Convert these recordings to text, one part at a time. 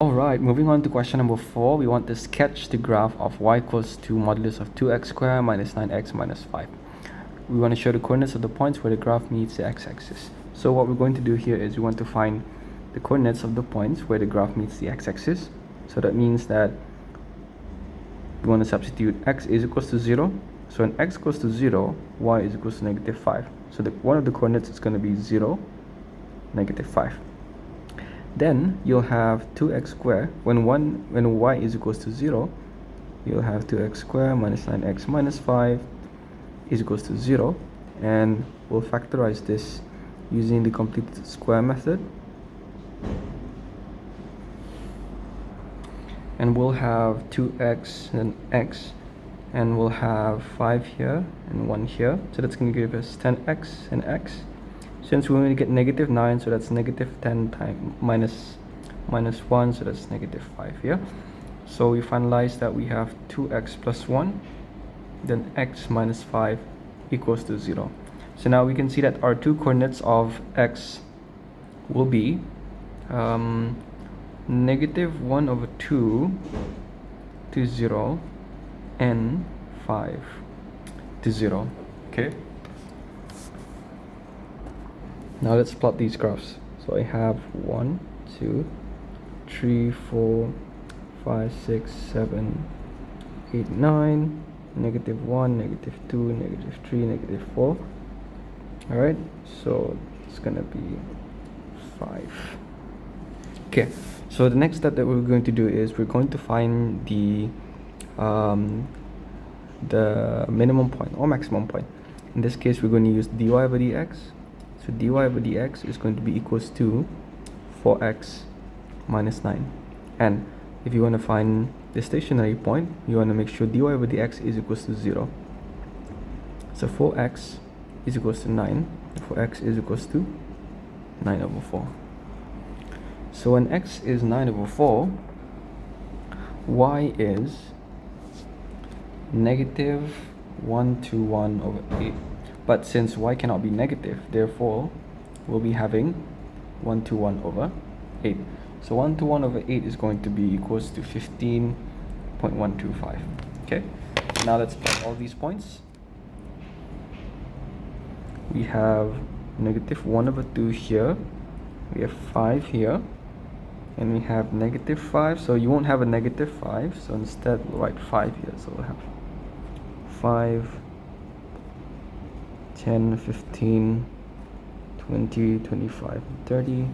Alright, moving on to question number 4. We want to sketch the graph of y equals to modulus of 2x squared minus 9x minus 5. We want to show the coordinates of the points where the graph meets the x-axis. So what we're going to do here is we want to find the coordinates of the points where the graph meets the x-axis. So that means that we want to substitute x is equals to 0. So when x equals to 0, y is equals to negative 5. So one of the coordinates is going to be 0, negative 5. Then you'll have 2x squared. When y is equals to 0, you'll have 2x squared minus 9x minus 5 is equals to 0. And we'll factorize this using the complete square method. And we'll have 2x and x. And we'll have 5 here and 1 here. So that's going to give us 10x and x. Since we're going to get negative 9, so that's negative 10 times minus 1, so that's negative 5 here. So we finalize that we have 2x plus 1, then x minus 5 equals to 0. So now we can see that our two coordinates of x will be negative 1 over 2 to 0 and 5 to 0. Okay. Now let's plot these graphs. So I have 1, 2, 3, 4, 5, 6, 7, 8, 9, negative 1, negative 2, negative 3, negative 4. Alright, so it's gonna be 5. Okay, so the next step that we're going to do is we're going to find the minimum point or maximum point. In this case, we're going to use dy by dx. So dy by dx is going to be equals to 4x minus 9. And if you want to find the stationary point, you want to make sure dy by dx is equals to 0. So 4x is equals to 9. 4x is equals to 9 over 4. So when x is 9 over 4, y is negative 1 to 1 over 8. But since y cannot be negative, therefore we'll be having 1 to 1 over 8. So 1 to 1 over 8 is going to be equals to 15.125. Okay, now let's plot all these points. We have negative 1 over 2 here, we have 5 here, and we have negative 5. So you won't have a negative 5, so instead we'll write 5 here. So we'll have 5, 10, 15, 20, 25, 30.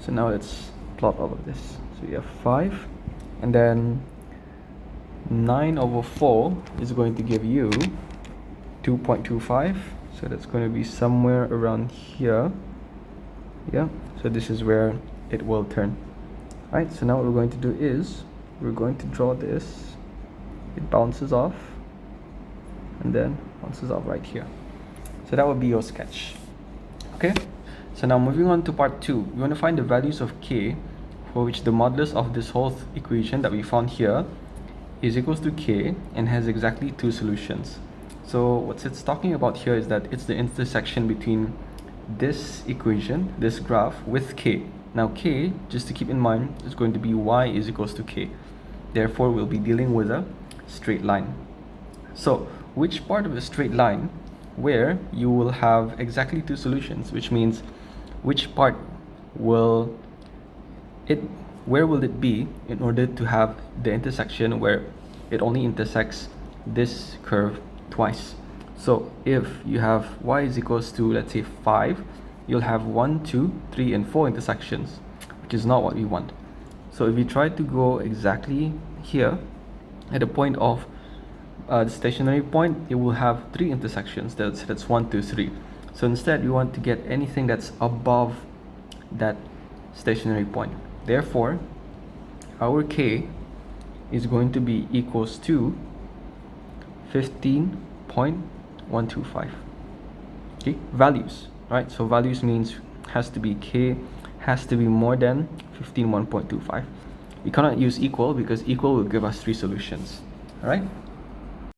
So now let's plot all of this. So we have 5, and then 9 over 4 is going to give you 2.25. So that's going to be somewhere around here. Yeah, so this is where it will turn. Alright, so now what we're going to do is we're going to draw this. It bounces off and then bounces off right here. So that would be your sketch. Okay, so now moving on to part 2, we want to find the values of k for which the modulus of this whole equation that we found here is equals to k and has exactly 2 solutions. So what it's talking about here is that it's the intersection between this equation, this graph, with k. Now k, just to keep in mind, is going to be y is equals to k. Therefore we'll be dealing with a straight line. So which part of the straight line where you will have exactly 2 solutions, which means which part where will it be in order to have the intersection where it only intersects this curve twice. So if you have y is equals to, let's say, 5, you'll have 1, 2, 3 and 4 intersections, which is not what we want. So if you try to go exactly here at the point of the stationary point, it will have 3 intersections. That's 1, 2, 3. So instead we want to get anything that's above that stationary point. Therefore our k is going to be equals to 15.125. okay, values, right? So values means has to be k has to be more than 15.125. We cannot use equal because equal will give us 3 solutions. All right.